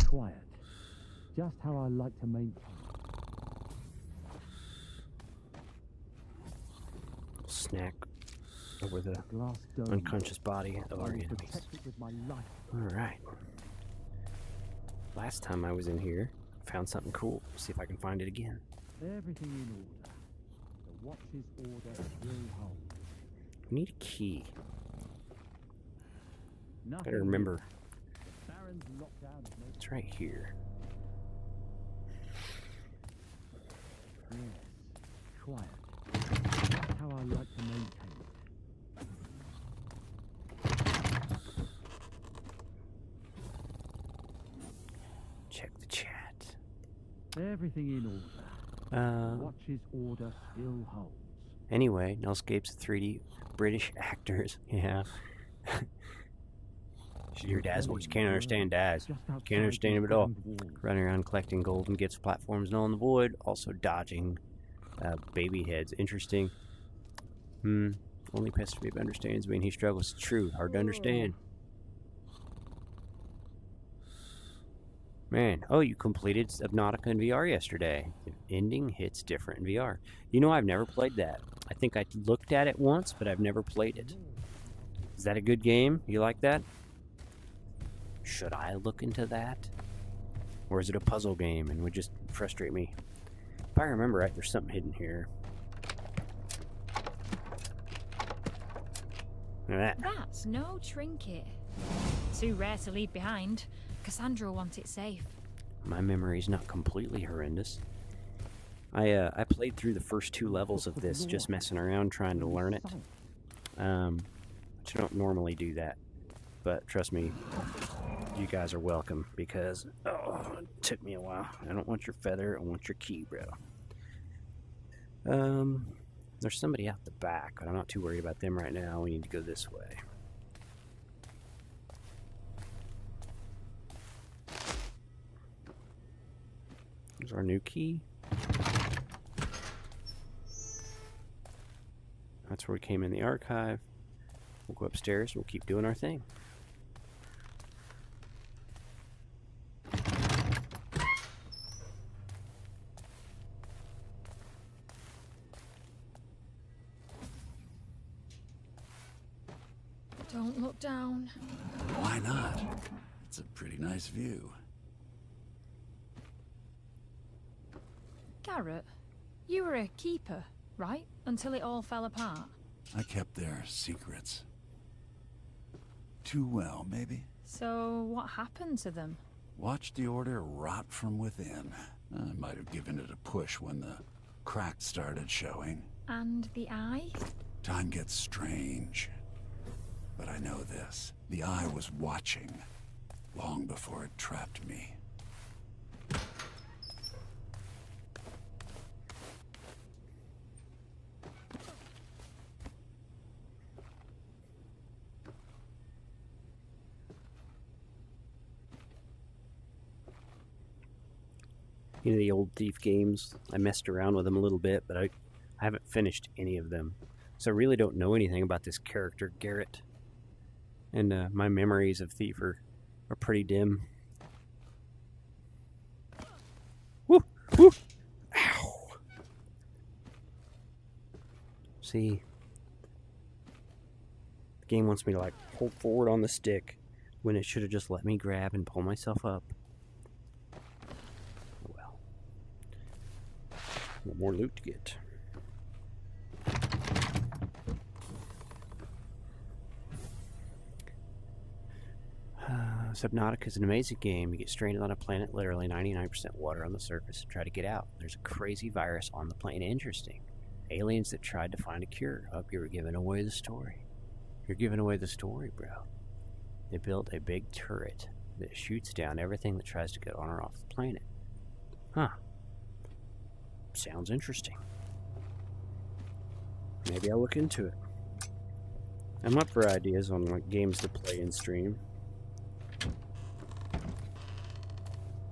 Quiet. Just how I like to maintain. Snack over the Glass dome. unconscious body of our enemies. Protect it with my life. Alright. Last time I was in here, I found something cool. See if I can find it again. Everything in order. The watch's order will hold. We need a key. Nothing Better remember. Baron's lockdown is no. It's right here. Yes. Quiet. That's how I like to maintain it. Check the chat. Everything in order. Watch's order still holds. Anyway, Nullscape's 3D British actors. Yeah. Should hear Dad's voice. Can't understand Daz. Can't understand him at all. Running around collecting golden gifts, platforms, null in the void. Also dodging baby heads. Interesting. Only Pest understands me and he struggles. It's true. Hard to understand. Man, oh, you completed Subnautica in VR yesterday. The ending hits different in VR. You know, I've never played that. I think I looked at it once, but I've never played it. Is that a good game? You like that? Should I look into that? Or is it a puzzle game and would just frustrate me? If I remember right, there's something hidden here. Look at that. That's no trinket. Too rare to leave behind. Cassandra will want it safe. My memory's not completely horrendous. I played through the first 2 levels of this, just messing around, trying to learn it. which I don't normally do that. But trust me, you guys are welcome because, oh, it took me a while. I don't want your feather, I want your key, bro. There's somebody out the back, but I'm not too worried about them right now. We need to go this way. There's our new key. That's where we came in the archive. We'll go upstairs and we'll keep doing our thing. Don't look down. Why not? It's a pretty nice view. Garrett, you were a keeper, right? Until it all fell apart. I kept their secrets. Too well, maybe? So, what happened to them? Watched the order rot from within. I might have given it a push when the cracks started showing. And the eye? Time gets strange. But I know this. The eye was watching, long before it trapped me. You know, the old Thief games, I messed around with them a little bit, but I haven't finished any of them. So I really don't know anything about this character, Garrett. And my memories of Thief are pretty dim. Woo! Woo! Ow! See? The game wants me to, like, hold forward on the stick when it should have just let me grab and pull myself up. Oh well. One more loot to get. Subnautica is an amazing game. You get stranded on a planet, literally 99% water on the surface, and try to get out. There's a crazy virus on the plane. Interesting. Aliens that tried to find a cure. Oh, you were giving away the story. You're giving away the story, bro. They built a big turret that shoots down everything that tries to get on or off the planet. Huh. Sounds interesting. Maybe I'll look into it. I'm up for ideas on like games to play and stream.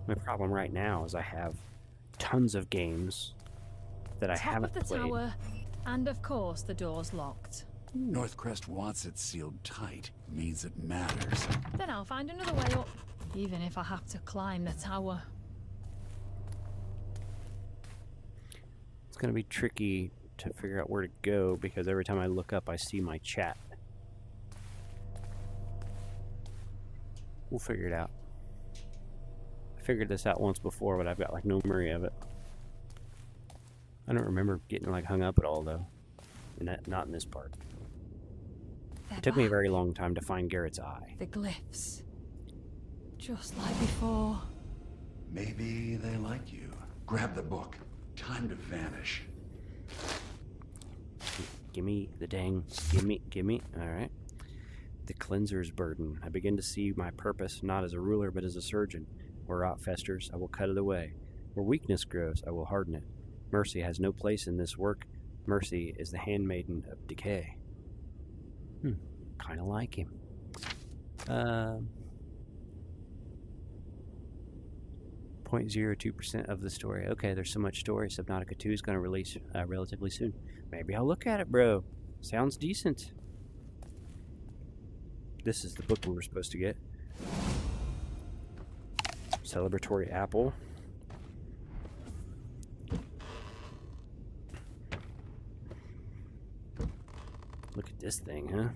My problem right now is I have tons of games that I haven't played. Top of the tower, and of course the door's locked. Northcrest wants it sealed tight. Means it matters. Then I'll find another way up, even if I have to climb the tower. It's going to be tricky to figure out where to go because every time I look up I see my chat. We'll figure it out. I figured this out once before, but I've got like no memory of it. I don't remember getting like hung up at all though. Not in this part. It took me a very long time to find Garrett's eye. The glyphs. Just like before. Maybe they like you. Grab the book. Time to vanish. Gimme the dang. Gimme. Alright. The cleanser's burden. I begin to see my purpose not as a ruler but as a surgeon. Where rot festers, I will cut it away. Where weakness grows, I will harden it. Mercy has no place in this work. Mercy is the handmaiden of decay. Kind of like him. 0.02% of the story. Okay, there's so much story. Subnautica 2 is going to release relatively soon. Maybe I'll look at it, bro. Sounds decent. This is the book we were supposed to get. Celebratory apple. Look at this thing, huh?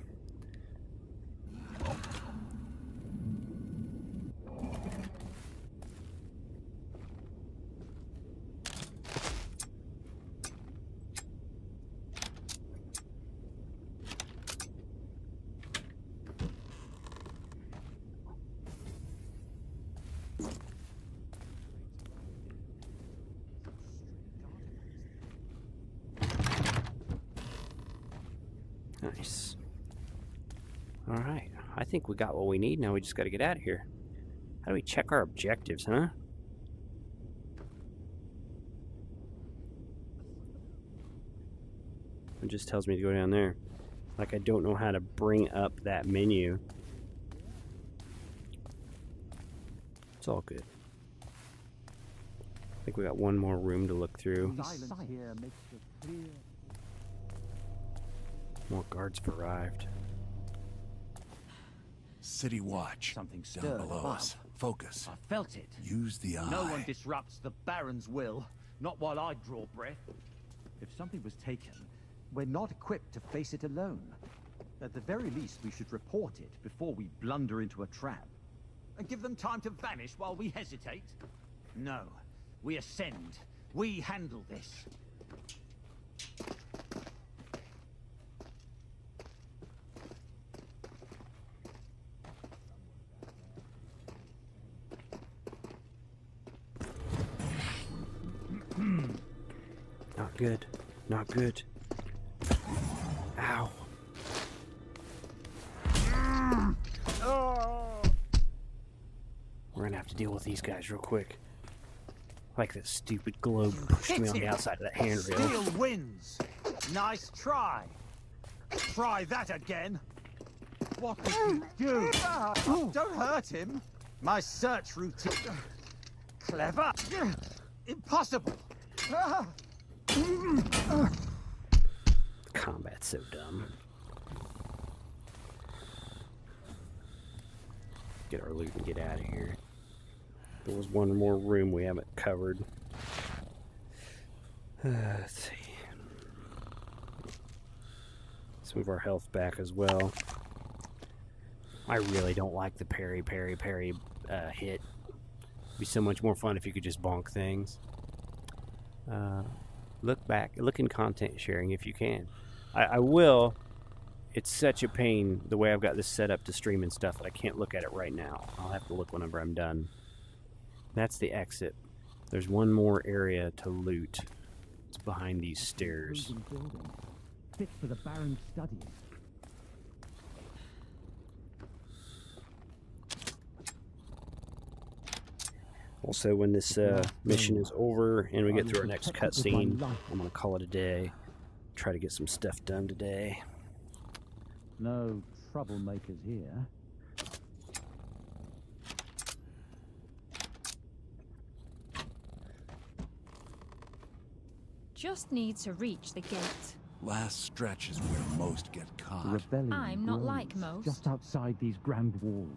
Nice. Alright, I think we got what we need. Now we just gotta get out of here. How do we check our objectives, huh? It just tells me to go down there. Like I don't know how to bring up that menu. It's all good. I think we got one more room to look through. More guards have arrived. City watch. Something down stirred below above. us. Focus. I felt it. Use the eye. No one disrupts the Baron's will. Not while I draw breath. If something was taken, we're not equipped to face it alone. At the very least, we should report it before we blunder into a trap. And give them time to vanish while we hesitate? No. We ascend. We handle this. Not good. Not good. Ow. We're gonna have to deal with these guys real quick. Like that stupid globe pushed me on the outside of that handrail. Steel wins. Nice try. Try that again. What did you do? Don't hurt him. My search routine. Clever. Impossible. Combat's so dumb. Get our loot and get out of here. There was one more room we haven't covered. Let's see. Some of our health back as well. I really don't like the parry hit. It'd be so much more fun if you could just bonk things. Look in content sharing if you can. I will. It's such a pain the way I've got this set up to stream and stuff that I can't look at it right now. I'll have to look whenever I'm done. That's the exit. There's one more area to loot. It's behind these stairs. Fit for the Baron's studies. Also, when this mission is over and we get through our next cutscene, I'm going to call it a day. Try to get some stuff done today. No troublemakers here. Just need to reach the gate. Last stretch is where most get caught. Rebellion I'm not grows like most. just outside these grand walls.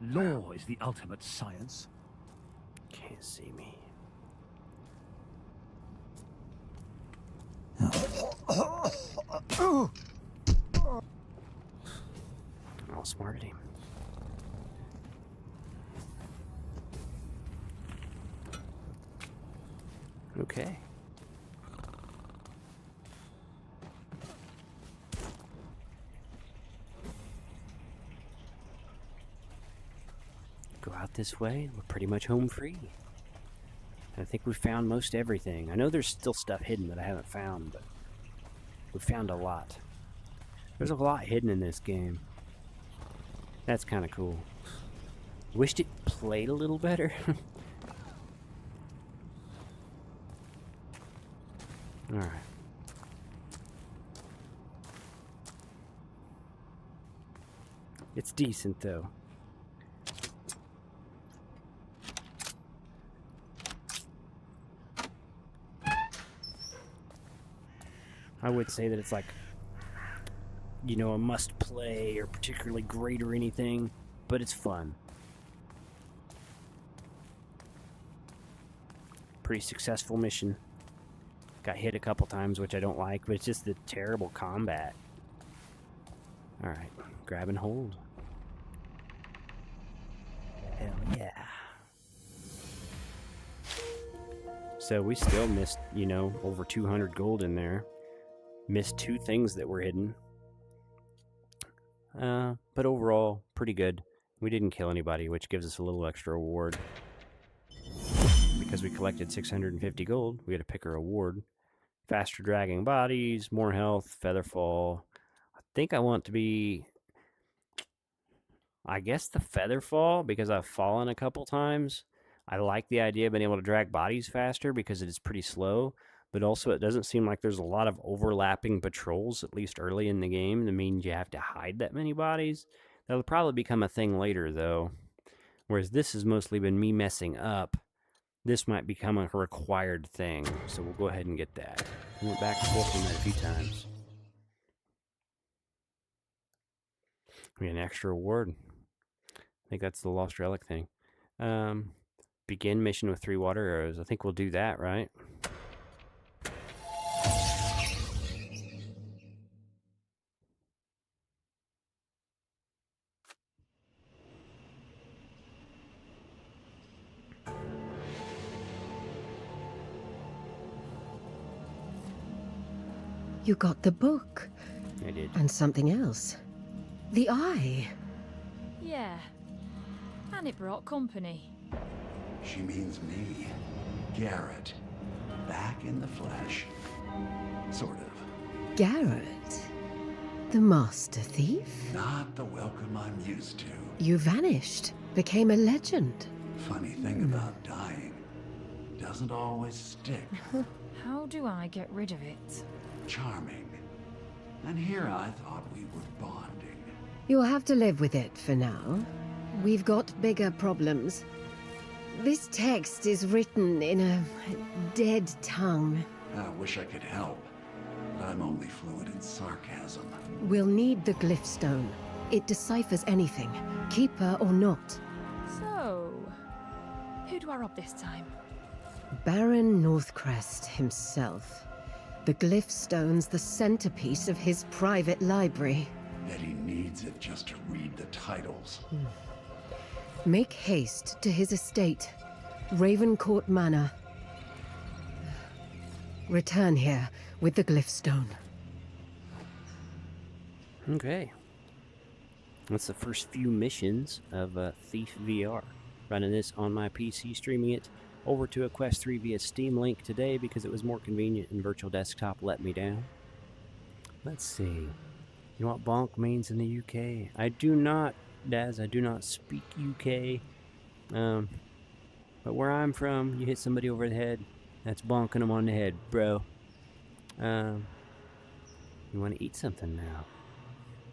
Law is the ultimate science. Can't see me. I'll smart at him. Okay. Go out this way, we're pretty much home free. I think we've found most everything. I know there's still stuff hidden that I haven't found, but we've found a lot. There's a lot hidden in this game. That's kind of cool. Wished it played a little better. Alright. It's decent, though. I would say that it's like, you know, a must-play or particularly great or anything, but it's fun. Pretty successful mission. Got hit a couple times, which I don't like, but it's just the terrible combat. Alright, grab and hold. Hell yeah. So we still missed, you know, over 200 gold in there. Missed 2 things that were hidden. But overall, pretty good. We didn't kill anybody, which gives us a little extra reward. Because we collected 650 gold, we had to pick a reward. faster dragging bodies, more health, featherfall. I think I want to be, I guess, the featherfall because I've fallen a couple times. I like the idea of being able to drag bodies faster because it is pretty slow, but also it doesn't seem like there's a lot of overlapping patrols, at least early in the game, that means you have to hide that many bodies. That'll probably become a thing later, though. Whereas this has mostly been me messing up. This might become a required thing, so we'll go ahead and get that. I went back and forth on that a few times. We get an extra reward. I think that's the Lost Relic thing. Begin mission with 3 water arrows. I think we'll do that, right? You got the book. I did. And something else. The eye. Yeah. And it brought company. She means me, Garrett. Back in the flesh. Sort of. Garrett? The master thief? Not the welcome I'm used to. You vanished. Became a legend. Funny thing about dying. Doesn't always stick. How do I get rid of it? Charming. And here I thought we were bonding. You'll have to live with it for now. We've got bigger problems. This text is written in a dead tongue. I wish I could help, but I'm only fluent in sarcasm. We'll need the glyph stone. It deciphers anything, keeper or not. So, who do I rob this time? Baron Northcrest himself. The glyph stone's the centerpiece of his private library. That he needs it just to read the titles. Make haste to his estate, Ravencourt Manor. Return here with the glyph stone. Okay. That's the first few missions of Thief VR. Running this on my PC, streaming it over to a Quest 3 via Steam Link today because it was more convenient and Virtual Desktop let me down. Let's see. You know what bonk means in the UK? I do not, Daz, I do not speak UK. But where I'm from, you hit somebody over the head, that's bonking them on the head, bro. You want to eat something now?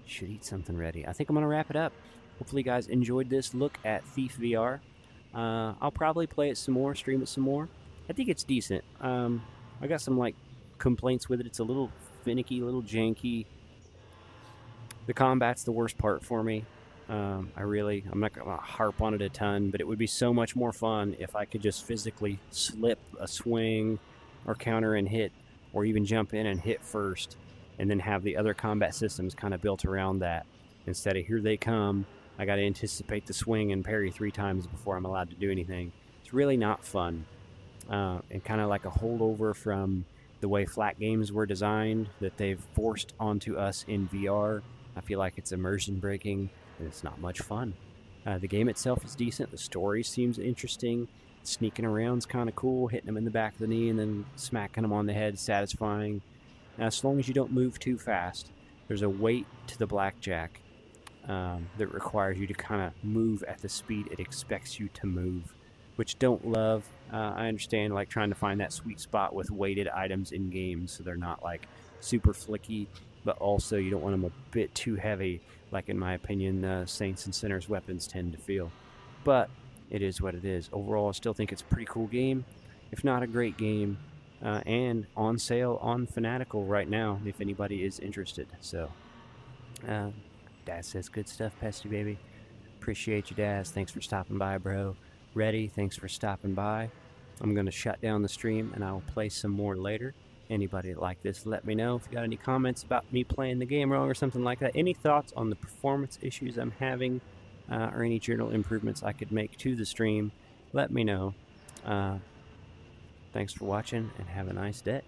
Should eat something ready. I think I'm going to wrap it up. Hopefully you guys enjoyed this look at Thief VR. I'll probably play it some more, stream it some more. I think it's decent. I got some like complaints with it. It's a little finicky, a little janky. The combat's the worst part for me. I'm not going to harp on it a ton, but it would be so much more fun if I could just physically slip a swing or counter and hit, or even jump in and hit first, and then have the other combat systems kind of built around that. Instead of here they come, I got to anticipate the swing and parry 3 times before I'm allowed to do anything. It's really not fun. And kind of like a holdover from the way flat games were designed that they've forced onto us in VR. I feel like it's immersion breaking and it's not much fun. The game itself is decent. The story seems interesting. Sneaking around's kind of cool. Hitting them in the back of the knee and then smacking them on the head, satisfying. As long as you don't move too fast. There's a weight to the blackjack that requires you to kind of move at the speed it expects you to move, which don't love. I understand like trying to find that sweet spot with weighted items in games so they're not like super flicky, but also you don't want them a bit too heavy, like in my opinion Saints and Sinners weapons tend to feel. But it is what it is. Overall, I still think it's a pretty cool game, if not a great game, and on sale on Fanatical right now if anybody is interested. So Daz says good stuff, Pesty baby. Appreciate you, Daz. Thanks for stopping by, bro. Reddy, thanks for stopping by. I'm going to shut down the stream and I'll play some more later. Anybody that like this, let me know. If you got any comments about me playing the game wrong or something like that, any thoughts on the performance issues I'm having, or any general improvements I could make to the stream, let me know. Thanks for watching and have a nice day.